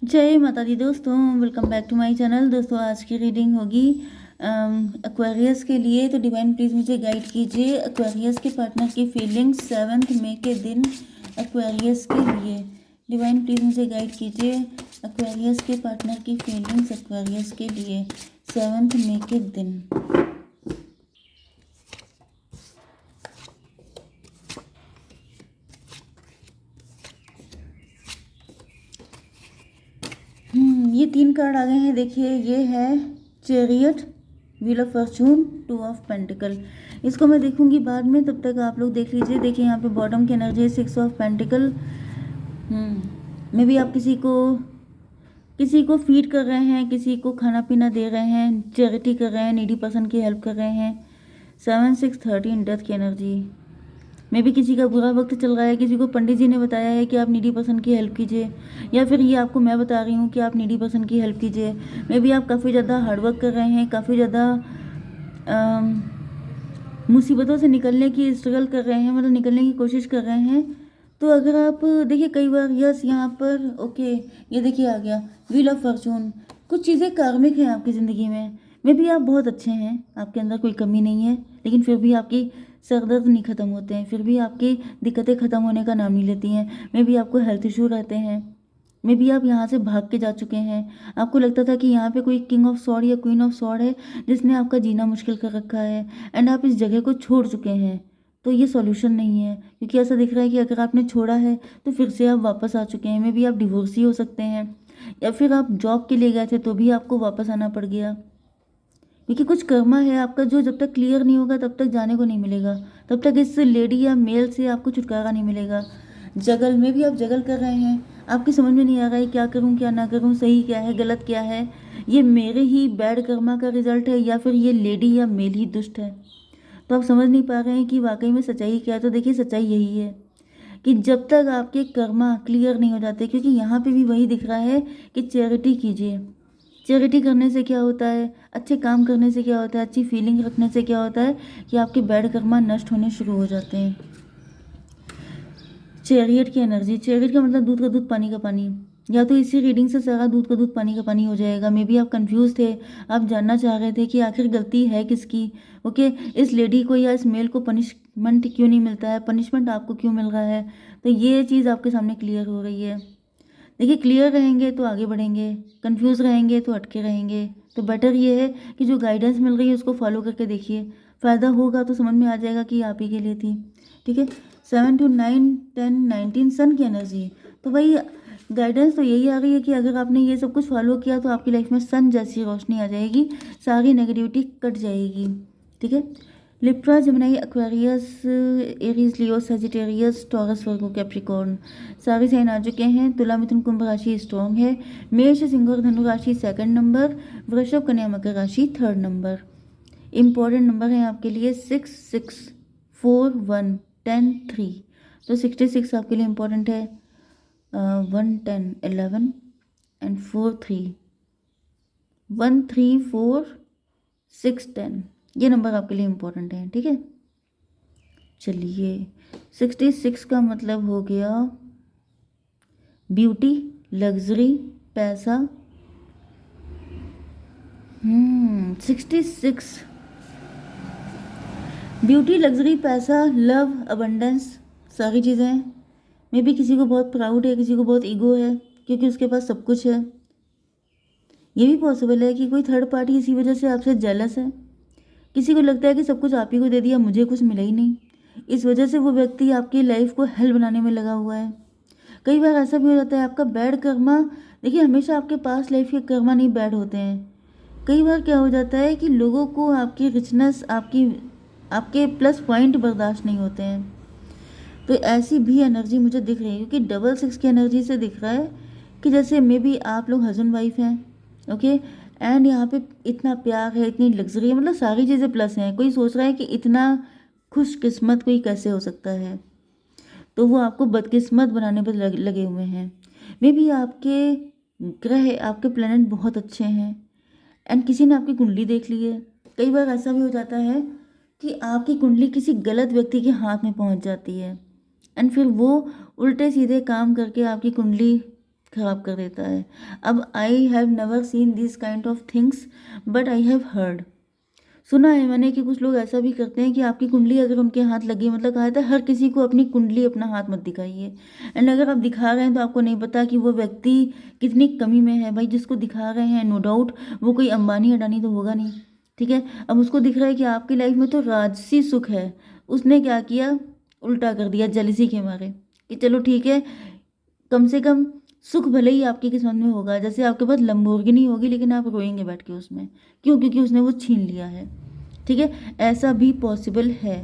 जय माता दी दोस्तों, welcome back to my channel. दोस्तों आज की रीडिंग होगी एक्वेरियस के लिए। तो डिवाइन प्लीज़ मुझे गाइड कीजिए एक्वेरियस के पार्टनर की फीलिंग्स 7 मई के दिन एक्वेरियस के लिए। डिवाइन प्लीज़ मुझे गाइड कीजिए एक्वेरियस के पार्टनर की फीलिंग्स एक्वेरियस के लिए 7 मई के दिन। ये 3 कार्ड आ गए हैं। देखिए, ये है chariot, wheel of Fortune, 2 of pentacle. इसको मैं देखूंगी बाद में, तब तक आप लोग देख लीजिए। देखिए यहाँ पे बॉटम की एनर्जी है 6 ऑफ पेंटिकल। मे भी आप किसी को फीड कर रहे हैं, किसी को खाना पीना दे रहे हैं, चैरिटी कर रहे हैं, नीडी पर्सन की हेल्प कर रहे हैं। 7 6 13 डेथ की एनर्जी में भी किसी का बुरा वक्त चल रहा है। किसी को पंडित जी ने बताया है कि आप नीडी पर्सन की हेल्प कीजिए, या फिर ये आपको मैं बता रही हूँ कि आप नीडी पर्सन की हेल्प कीजिए। मे भी आप काफ़ी ज़्यादा हार्डवर्क कर रहे हैं, काफ़ी ज़्यादा मुसीबतों से निकलने की स्ट्रगल कर रहे हैं, मतलब निकलने की कोशिश कर रहे हैं। तो अगर आप देखिए, कई बार यस यहाँ पर ओके, ये देखिए आ गया व्हील ऑफ फॉर्चून। कुछ चीज़ें कार्मिक हैं आपकी ज़िंदगी में। मे भी आप बहुत अच्छे हैं, आपके अंदर कोई कमी नहीं है, लेकिन फिर भी आपकी सरदर्द नहीं ख़त्म होते हैं, फिर भी आपकी दिक्कतें ख़त्म होने का नाम नहीं लेती हैं। मे भी आपको हेल्थ इशू रहते हैं, मे भी आप यहाँ से भाग के जा चुके हैं। आपको लगता था कि यहाँ पे कोई किंग ऑफ सॉर्ड या क्वीन ऑफ सॉर्ड है जिसने आपका जीना मुश्किल कर रखा है, एंड आप इस जगह को छोड़ चुके हैं। तो ये सॉल्यूशन नहीं है, क्योंकि ऐसा दिख रहा है कि अगर आपने छोड़ा है तो फिर से आप वापस आ चुके हैं। मे भी आप डिवोर्सी हो सकते हैं, या फिर आप जॉब के लिए गए थे तो भी आपको वापस आना पड़ गया, क्योंकि कुछ कर्मा है आपका जो जब तक क्लियर नहीं होगा तब तक जाने को नहीं मिलेगा। तब तक इस लेडी या मेल से आपको छुटकारा नहीं मिलेगा। जगल में भी आप जगल कर रहे हैं, आपकी समझ में नहीं आ रहा है क्या करूं क्या ना करूं, सही क्या है गलत क्या है, ये मेरे ही बैड कर्मा का रिजल्ट है या फिर ये लेडी या मेल ही दुष्ट है। तो आप समझ नहीं पा रहे हैं कि वाकई में सच्चाई क्या है। तो देखिए, सच्चाई यही है कि जब तक आपके कर्मा क्लियर नहीं हो जाते, क्योंकि यहाँ पे भी वही दिख रहा है कि चैरिटी कीजिए। चैरिटी करने से क्या होता है, अच्छे काम करने से क्या होता है, अच्छी फीलिंग रखने से क्या होता है कि आपके बैड कर्मा नष्ट होने शुरू हो जाते हैं। चैरियट की एनर्जी, चैरियट का मतलब दूध का दूध पानी का पानी। या तो इसी रीडिंग से सारा दूध का दूध पानी का पानी हो जाएगा। मे बी आप कंफ्यूज थे, आप जानना चाह रहे थे कि आखिर गलती है किसकी। ओके, इस लेडी को या इस मेल को पनिशमेंट क्यों नहीं मिलता है, पनिशमेंट आपको क्यों मिल रहा है। तो ये चीज़ आपके सामने क्लियर हो रही है। देखिए, क्लियर रहेंगे तो आगे बढ़ेंगे, कंफ्यूज रहेंगे तो अटके रहेंगे। तो बेटर ये है कि जो गाइडेंस मिल रही है उसको फॉलो करके देखिए, फ़ायदा होगा तो समझ में आ जाएगा कि आप ही के लिए थी। ठीक है, 7 to 9 10 19 सन की एनर्जी। तो भाई, गाइडेंस तो यही आ रही है कि अगर आपने ये सब कुछ फॉलो किया तो आपकी लाइफ में सन जैसी रोशनी आ जाएगी, सारी नेगेटिविटी कट जाएगी। ठीक है, लिब्रा, जेमिनी, एक्वेरियस, एरीज, लियो, सजिटेरियस, टॉरस, वर्गो, कैप्रिकॉर्न सारे साइन आ चुके हैं। तुला, मिथुन, कुंभ राशि स्ट्रॉन्ग है। मेष, सिंह और धनु राशि 2nd नंबर। वृषभ, कन्या, मकर राशि 3rd नंबर। इंपॉर्टेंट नंबर है आपके लिए 6 6 4 1 10 3। तो 66 आपके लिए इम्पोर्टेंट है। 1 10 11 एंड 4 3 1 3 4 6 10, ये नंबर आपके लिए इम्पोर्टेंट है। ठीक है, चलिए 66 का मतलब हो गया ब्यूटी, लग्जरी, पैसा। 66 ब्यूटी, लग्जरी, पैसा, लव, अबंडेंस, सारी चीज़ें हैं। मे भी किसी को बहुत प्राउड है, किसी को बहुत ईगो है क्योंकि उसके पास सब कुछ है। ये भी पॉसिबल है कि कोई थर्ड पार्टी इसी वजह से आपसे जेलस है। किसी को लगता है कि सब कुछ आप ही को दे दिया, मुझे कुछ मिला ही नहीं। इस वजह से वो व्यक्ति आपकी लाइफ को हेल बनाने में लगा हुआ है। कई बार ऐसा भी हो जाता है आपका बैड कर्मा। देखिए, हमेशा आपके पास लाइफ के कर्मा नहीं बैड होते हैं। कई बार क्या हो जाता है कि लोगों को आपकी रिचनेस, आपके प्लस पॉइंट बर्दाश्त नहीं होते हैं। तो ऐसी भी एनर्जी मुझे दिख रही है, क्योंकि डबल 6 की एनर्जी से दिख रहा है कि जैसे मे बी आप लोग हस्बैंड वाइफ हैं। ओके, एंड यहाँ पे इतना प्यार है, इतनी लग्जरी है, मतलब सारी चीज़ें प्लस हैं। कोई सोच रहा है कि इतना खुशकिस्मत कोई कैसे हो सकता है, तो वो आपको बदकिस्मत बनाने पर लगे हुए हैं। मे बी आपके ग्रह, आपके प्लेनेट बहुत अच्छे हैं, एंड किसी ने आपकी कुंडली देख ली है। कई बार ऐसा भी हो जाता है कि आपकी कुंडली किसी गलत व्यक्ति के हाथ में पहुंच जाती है, एंड फिर वो उल्टे सीधे काम करके आपकी कुंडली खराब कर देता है। अब I have never seen this kind of things but I have heard, सुना है मैंने कि कुछ लोग ऐसा भी करते हैं कि आपकी कुंडली अगर उनके हाथ लगी, मतलब कहा था हर किसी को अपनी कुंडली अपना हाथ मत दिखाइए। एंड अगर आप दिखा रहे हैं तो आपको नहीं पता कि वो व्यक्ति कितनी कमी में है। भाई जिसको दिखा रहे हैं नो डाउट वो कोई अंबानी अडानी तो होगा नहीं, ठीक है। अब उसको दिख रहा है कि आपकी लाइफ में तो राजसी सुख है, उसने क्या किया, उल्टा कर दिया जेलिसी के मारे कि चलो ठीक है, कम से कम सुख भले ही आपकी किस्मत में होगा। जैसे आपके पास लंबोर्गिनी होगी लेकिन आप रोएंगे बैठ के उसमें, क्यों, क्योंकि उसने वो छीन लिया है, ठीक है। ऐसा भी पॉसिबल है,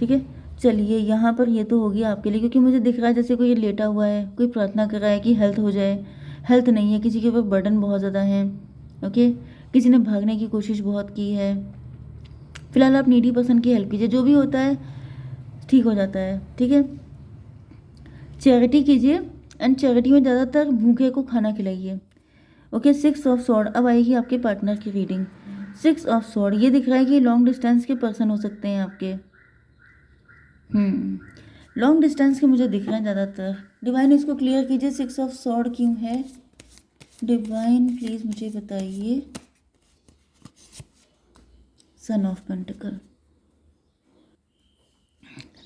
ठीक है। चलिए यहाँ पर ये तो हो गया आपके लिए, क्योंकि मुझे दिख रहा है जैसे कोई लेटा हुआ है, कोई प्रार्थना कर रहा है कि हेल्थ हो जाए, हेल्थ नहीं है, किसी के ऊपर बर्डन बहुत ज़्यादा है, ओके, किसी ने भागने की कोशिश बहुत की है। फिलहाल आप नीडी पर्सन की हेल्प कीजिए, जो भी होता है ठीक हो जाता है, ठीक है। चैरिटी कीजिए एंड चैरिटी में ज़्यादातर भूखे को खाना खिलाइए, ओके। 6 ऑफ सॉर्ड, अब आएगी आपके पार्टनर की रीडिंग। 6 ऑफ सॉर्ड, ये दिख रहा है कि लॉन्ग डिस्टेंस के पर्सन हो सकते हैं आपके, लॉन्ग डिस्टेंस के मुझे दिख रहे हैं ज़्यादातर। डिवाइन इसको क्लियर कीजिए, 6 ऑफ सॉर्ड क्यों है, डिवाइन प्लीज़ मुझे बताइए। सन ऑफ पेंटिकल,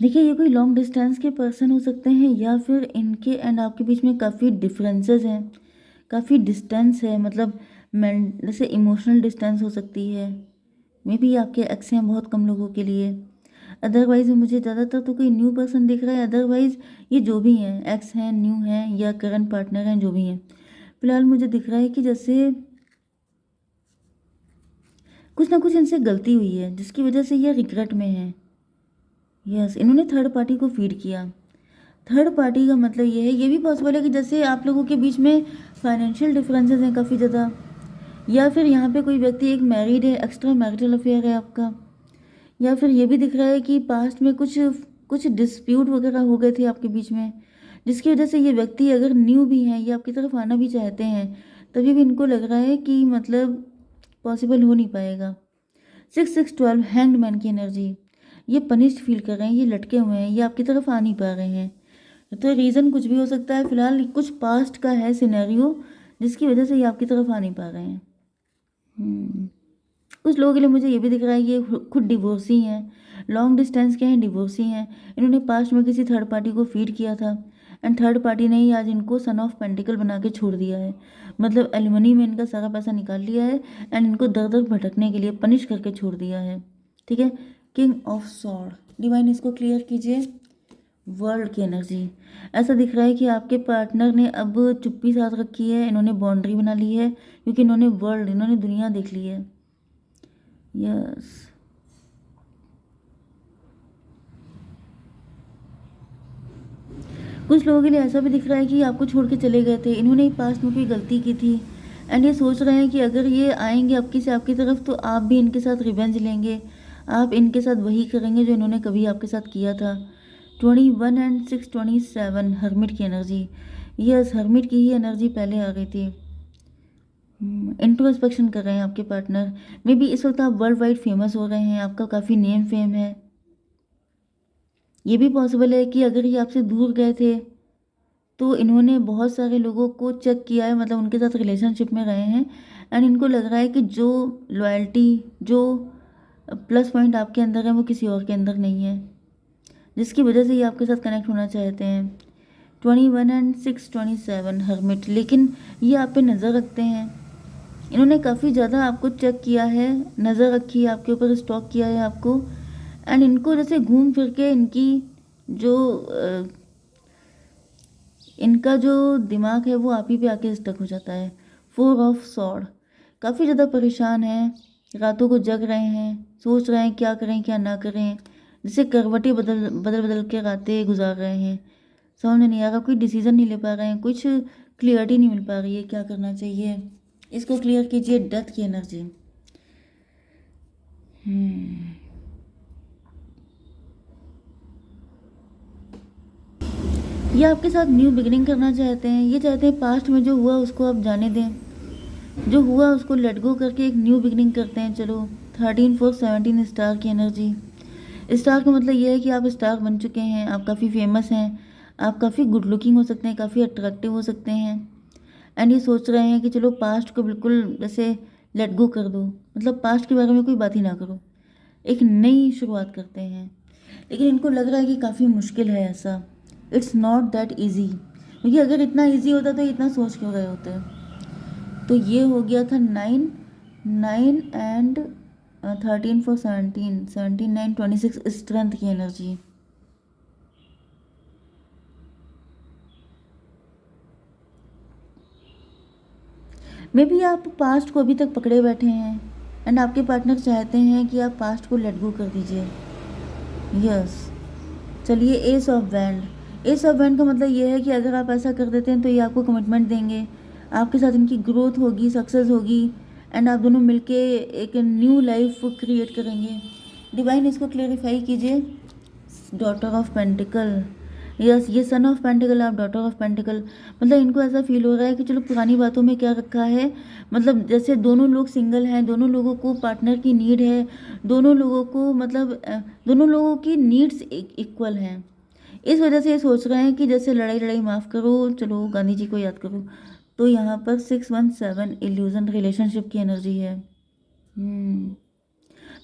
देखिए ये कोई लॉन्ग डिस्टेंस के पर्सन हो सकते हैं या फिर इनके एंड आपके बीच में काफ़ी डिफरेंसेस हैं, काफ़ी डिस्टेंस है, मतलब जैसे इमोशनल डिस्टेंस हो सकती है। मे बी आपके एक्स हैं बहुत कम लोगों के लिए। अदरवाइज़ मुझे ज़्यादातर तो कोई न्यू पर्सन दिख रहा है। अदरवाइज़ ये जो भी हैं, एक्स हैं, न्यू हैं या करंट पार्टनर हैं, जो भी हैं, फिलहाल मुझे दिख रहा है कि जैसे कुछ ना कुछ इनसे गलती हुई है जिसकी वजह से ये रिग्रेट में है। यस, इन्होंने थर्ड पार्टी को फीड किया। थर्ड पार्टी का मतलब ये है, ये भी पॉसिबल है कि जैसे आप लोगों के बीच में फाइनेंशियल डिफरेंसेस हैं काफ़ी ज़्यादा, या फिर यहाँ पे कोई व्यक्ति एक मैरिड है, एक्स्ट्रा मैरिटल अफेयर है आपका, या फिर ये भी दिख रहा है कि पास्ट में कुछ कुछ डिस्प्यूट वगैरह हो गए थे आपके बीच में, जिसकी वजह से ये व्यक्ति अगर न्यू भी हैं या आपकी तरफ आना भी चाहते हैं तभी भी इनको लग रहा है कि मतलब पॉसिबल हो नहीं पाएगा। 6 6 12 हैंग्ड मैन की एनर्जी, ये पनिश्ड फील कर रहे हैं, ये लटके हुए हैं, ये आपकी तरफ आ नहीं पा रहे हैं। तो रीज़न कुछ भी हो सकता है, फिलहाल कुछ पास्ट का है सिनेरियो जिसकी वजह से ये आपकी तरफ आ नहीं पा रहे हैं। कुछ लोगों के लिए मुझे ये भी दिख रहा है ये खुद डिवोर्सी हैं, लॉन्ग डिस्टेंस के हैं, डिवोर्सी हैं। इन्होंने पास्ट में किसी थर्ड पार्टी को फीड किया था एंड थर्ड पार्टी ने ही आज इनको सन ऑफ पेंटिकल बना के छोड़ दिया है, मतलब एलिमनी में इनका सारा पैसा निकाल लिया है एंड इनको दर दर भटकने के लिए पनिश करके छोड़ दिया है, ठीक है। किंग ऑफ सॉर्ड, डिवाइन इसको क्लियर कीजिए। वर्ल्ड की एनर्जी, ऐसा दिख रहा है कि आपके पार्टनर ने अब चुप्पी साध रखी है, इन्होंने बाउंड्री बना ली है क्योंकि इन्होंने दुनिया देख ली है। यस, कुछ लोगों के लिए ऐसा भी दिख रहा है कि आपको छोड़ के चले गए थे, इन्होंने ही पास्ट में कोई गलती की थी एंड ये सोच रहे हैं कि अगर ये आएंगे आपकी से आपकी तरफ तो आप भी इनके साथ रिवेंज लेंगे, आप इनके साथ वही करेंगे जो इन्होंने कभी आपके साथ किया था। 21 एंड 6 27 हर्मिट की एनर्जी, यस हर्मिट की ही एनर्जी पहले आ गई थी। इंट्रोस्पेक्शन कर रहे हैं आपके पार्टनर, मे बी इस वक्त आप वर्ल्ड वाइड फेमस हो रहे हैं, आपका काफ़ी नेम फेम है। ये भी पॉसिबल है कि अगर ये आपसे दूर गए थे तो इन्होंने बहुत सारे लोगों को चेक किया है, मतलब उनके साथ रिलेशनशिप में रहे हैं एंड इनको लग रहा है कि जो लॉयल्टी, जो प्लस पॉइंट आपके अंदर है वो किसी और के अंदर नहीं है, जिसकी वजह से ये आपके साथ कनेक्ट होना चाहते हैं। 21 एंड 6 27 हर्मिट, लेकिन ये आप पे नज़र रखते हैं, इन्होंने काफ़ी ज़्यादा आपको चेक किया है, नज़र रखी है आपके ऊपर, स्टॉक किया है आपको एंड इनको जैसे घूम फिर के इनका जो दिमाग है वो आप ही पे आके स्टक हो जाता है। 4 ऑफ सॉर्ड, काफ़ी ज़्यादा परेशान हैं, रातों को जग रहे हैं, सोच रहे हैं क्या करें क्या ना करें, जैसे करवटें बदल बदल बदल के रातें गुजार रहे हैं, समझ में नहीं आ रहा, कोई डिसीज़न नहीं ले पा रहे हैं, कुछ क्लियरिटी नहीं मिल पा रही है क्या करना चाहिए। इसको क्लियर कीजिए, डेथ की एनर्जी। ये आपके साथ न्यू बिगिनिंग करना चाहते हैं, ये चाहते हैं पास्ट में जो हुआ उसको आप जाने दें, जो हुआ उसको लेट गो करके एक न्यू बिगिनिंग करते हैं। चलो 13 4 17 स्टार की एनर्जी, स्टार का मतलब ये है कि आप स्टार बन चुके हैं, आप काफ़ी फेमस हैं, आप काफ़ी गुड लुकिंग हो सकते हैं, काफ़ी अट्रैक्टिव हो सकते हैं, एंड ये सोच रहे हैं कि चलो पास्ट को बिल्कुल जैसे लेट गो कर दो, मतलब पास्ट के बारे में कोई बात ही ना करो, एक नई शुरुआत करते हैं। लेकिन इनको लग रहा है कि काफ़ी मुश्किल है ऐसा, इट्स नॉट दैट ईजी, क्योंकि अगर इतना ईजी होता तो इतना सोच क्यों रहे होते। तो ये हो गया था 9, 9 एंड 13 फॉर 17, 17 9 26 स्ट्रेंथ की एनर्जी। मे बी आप पास्ट को अभी तक पकड़े बैठे हैं एंड आपके पार्टनर चाहते हैं कि आप पास्ट को लेट गो कर दीजिए। यस चलिए, S of wand. S of wand का मतलब ये है कि अगर आप ऐसा कर देते हैं तो ये आपको कमिटमेंट देंगे, आपके साथ इनकी ग्रोथ होगी, सक्सेस होगी, एंड आप दोनों मिलके एक न्यू लाइफ क्रिएट करेंगे। डिवाइन इसको क्लेरिफाई कीजिए। डॉटर ऑफ पेंटिकल, यस ये सन ऑफ पेंटिकल, आप डॉटर ऑफ पेंटिकल, मतलब इनको ऐसा फील हो रहा है कि चलो पुरानी बातों में क्या रखा है, मतलब जैसे दोनों लोग सिंगल हैं, दोनों लोगों को पार्टनर की नीड है, दोनों लोगों को मतलब दोनों लोगों की नीड्स इक्वल हैं। इस वजह से ये सोच रहे हैं कि जैसे लड़ाई लड़ाई माफ़ करो, चलो गांधी जी को याद करो। तो यहाँ पर 617 इल्यूजन रिलेशनशिप की एनर्जी है।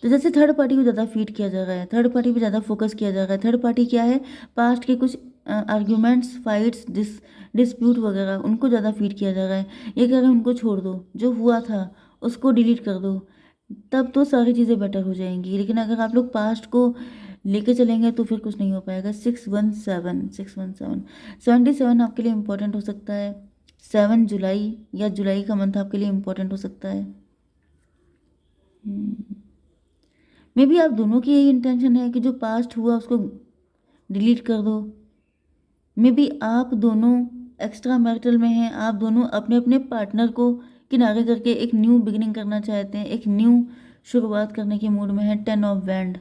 तो जैसे थर्ड पार्टी को ज़्यादा फीड किया जा रहा है, थर्ड पार्टी पे ज़्यादा फोकस किया जा रहा है। थर्ड पार्टी क्या है, पास्ट के कुछ आर्ग्यूमेंट्स, फाइट्स, डिस्प्यूट वगैरह, उनको ज़्यादा फीड किया जा रहा है। ये कह रहे हैं उनको छोड़ दो, जो हुआ था उसको डिलीट कर दो, तब तो सारी चीज़ें बेटर हो जाएंगी। लेकिन अगर आप लोग पास्ट को लेके चलेंगे तो फिर कुछ नहीं हो पाएगा। 617 617 77 आपके लिए इम्पोर्टेंट हो सकता है। 7 जुलाई या जुलाई का मंथ आपके लिए इम्पोर्टेंट हो सकता है। मे बी आप दोनों की यही इंटेंशन है कि जो पास्ट हुआ उसको डिलीट कर दो। मे बी आप दोनों एक्स्ट्रा मैरिटल में हैं, आप दोनों अपने अपने पार्टनर को किनारे करके एक न्यू बिगिनिंग करना चाहते हैं, एक न्यू शुरुआत करने के मूड में है। 10 ऑफ वैंड,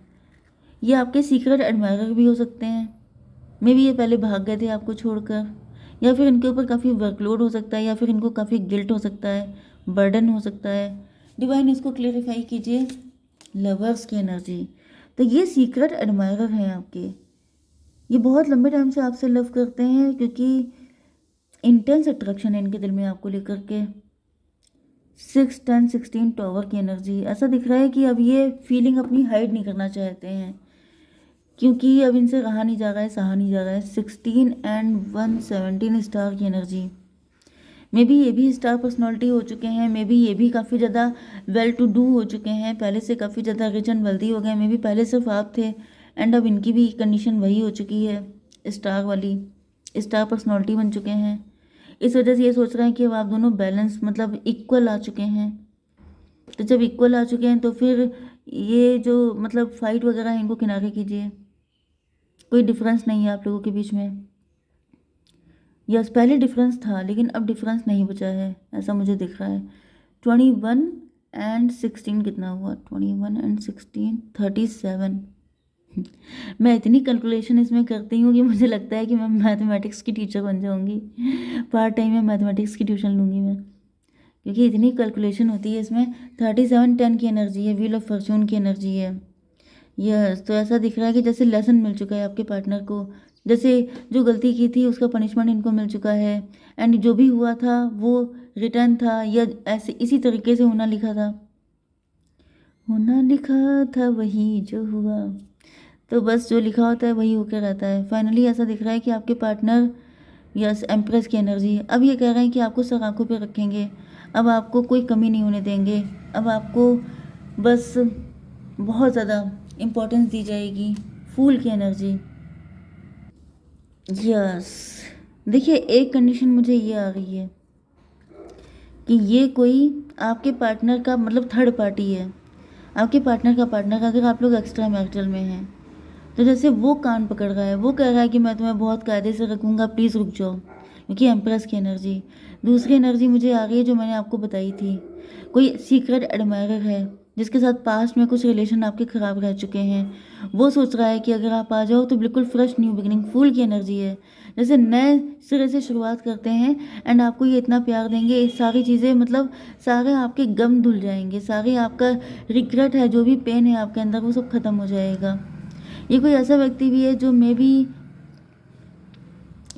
ये आपके सीक्रेट एडमायरर भी हो सकते हैं। मे बी ये पहले भाग गए थे आपको छोड़कर, या फिर इनके ऊपर काफ़ी वर्कलोड हो सकता है, या फिर इनको काफ़ी गिल्ट हो सकता है, बर्डन हो सकता है। डिवाइन इसको क्लेरिफाई कीजिए। लवर्स की एनर्जी, तो ये सीक्रेट एडमायरर हैं आपके, ये बहुत लंबे टाइम से आपसे लव करते हैं, क्योंकि इंटेंस अट्रैक्शन है इनके दिल में आपको लेकर के। 6 10 16 टॉवर की एनर्जी, ऐसा दिख रहा है कि अब ये फीलिंग अपनी हाइड नहीं करना चाहते हैं, क्योंकि अब इनसे रहा नहीं जा रहा है, सहा नहीं जा रहा है। 16 एंड 1 17 स्टार की एनर्जी। मे बी ये भी स्टार पर्सनालिटी हो चुके हैं, मे बी ये भी काफ़ी ज़्यादा वेल टू डू हो चुके हैं, पहले से काफ़ी ज़्यादा रिच एंड वेल्दी हो गए। मे बी पहले सिर्फ आप थे एंड अब इनकी भी कंडीशन वही हो चुकी है, स्टार वाली, स्टार पर्सनालिटी बन चुके हैं। इस वजह से ये सोच रहे हैं कि अब आप दोनों बैलेंस मतलब इक्वल आ चुके हैं। तो जब इक्वल आ चुके हैं तो फिर ये जो मतलब फाइट वगैरह है इनको किनारे कीजिए, कोई डिफरेंस नहीं है आप लोगों के बीच में। यस पहले डिफरेंस था लेकिन अब डिफरेंस नहीं बचा है, ऐसा मुझे दिख रहा है। 21 एंड 16 कितना हुआ, 21 एंड 16 37। मैं इतनी कैलकुलेशन इसमें करती हूँ कि मुझे लगता है कि मैं मैथमेटिक्स की टीचर बन जाऊँगी, पार्ट टाइम में मैथमेटिक्स की ट्यूशन लूँगी मैं, क्योंकि इतनी कैलकुलेशन होती है इसमें। 37 10 की एनर्जी है, व्हील ऑफ फॉर्चून की एनर्जी है। यस तो ऐसा दिख रहा है कि जैसे लेसन मिल चुका है आपके पार्टनर को, जैसे जो गलती की थी उसका पनिशमेंट इनको मिल चुका है, एंड जो भी हुआ था वो रिटर्न था, या ऐसे इसी तरीके से होना लिखा था, होना लिखा था वही जो हुआ। तो बस जो लिखा होता है वही होकर रहता है। फाइनली ऐसा दिख रहा है कि आपके पार्टनर, यस एम्प्रेस की एनर्जी, अब ये कह रहे हैं कि आपको सर आंखों पे रखेंगे, अब आपको कोई कमी नहीं होने देंगे, अब आपको बस बहुत ज़्यादा इम्पोर्टेंस दी जाएगी। फूल की एनर्जी, यस देखिए एक कंडीशन मुझे ये आ रही है कि ये कोई आपके पार्टनर का मतलब थर्ड पार्टी है, आपके पार्टनर का पार्टनर, अगर आप लोग एक्स्ट्रा मैरिटल में हैं तो जैसे वो कान पकड़ रहा है, वो कह रहा है कि मैं तुम्हें बहुत कायदे से रखूँगा, प्लीज़ रुक जाओ, क्योंकि एम्प्रेस की एनर्जी। दूसरी एनर्जी मुझे आ रही है जो मैंने आपको बताई थी, कोई सीक्रेट एडमायरर है जिसके साथ पास्ट में कुछ रिलेशन आपके ख़राब रह चुके हैं, वो सोच रहा है कि अगर आप आ जाओ तो बिल्कुल फ्रेश न्यू बिगिनिंग। फूल की एनर्जी है, जैसे नए सिरे से शुरुआत करते हैं एंड आपको ये इतना प्यार देंगे, ये सारी चीज़ें मतलब सारे आपके गम धुल जाएंगे, सारे आपका रिग्रेट है, जो भी पेन है आपके अंदर वो सब खत्म हो जाएगा। ये कोई ऐसा व्यक्ति भी है जो मे बी,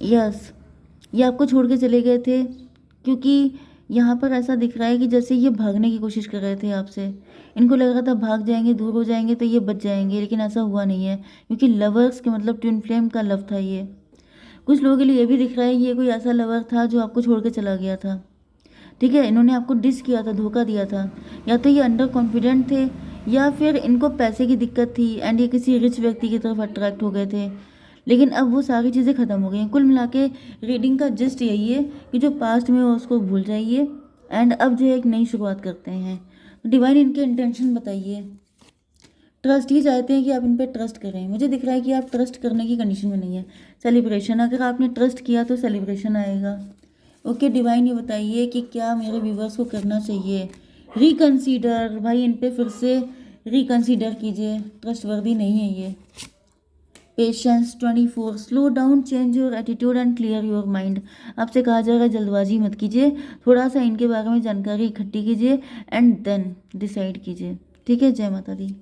यस ये आपको छोड़ के चले गए थे क्योंकि यहाँ पर ऐसा दिख रहा है कि जैसे ये भागने की कोशिश कर रहे थे आपसे। इनको लग रहा था भाग जाएंगे, दूर हो जाएंगे तो ये बच जाएंगे, लेकिन ऐसा हुआ नहीं है, क्योंकि लवर्स के मतलब ट्विन फ्लेम का लव था ये। कुछ लोगों के लिए ये भी दिख रहा है कि ये कोई ऐसा लवर था जो आपको छोड़ के चला गया था। ठीक है, इन्होंने आपको डिस किया था, धोखा दिया था। या तो ये अंडर कॉन्फिडेंट थे, या फिर इनको पैसे की दिक्कत थी एंड ये किसी रिच व्यक्ति की तरफ अट्रैक्ट हो गए थे। लेकिन अब वो सारी चीज़ें ख़त्म हो गई हैं। कुल मिला के रीडिंग का जस्ट यही है कि जो पास्ट में हो उसको भूल जाइए एंड अब जो है एक नई शुरुआत करते हैं। डिवाइन इनके इंटेंशन बताइए। ट्रस्ट ही चाहते हैं कि आप इन पर ट्रस्ट करें। मुझे दिख रहा है कि आप ट्रस्ट करने की कंडीशन में नहीं है। सेलिब्रेशन, अगर आपने ट्रस्ट किया तो सेलिब्रेशन आएगा। ओके डिवाइन, ये बताइए कि क्या मेरे व्यूवर्स को करना चाहिए। रिकंसीडर, भाई इन पे फिर से रिकंसीडर कीजिए, ट्रस्टवर्दी नहीं है ये। Patience 24, slow down, change your attitude and clear your mind. आपसे कहा जाएगा जल्दबाजी मत कीजिए, थोड़ा सा इनके बारे में जानकारी इकट्ठी कीजिए एंड देन डिसाइड कीजिए। ठीक है, जय माता दी।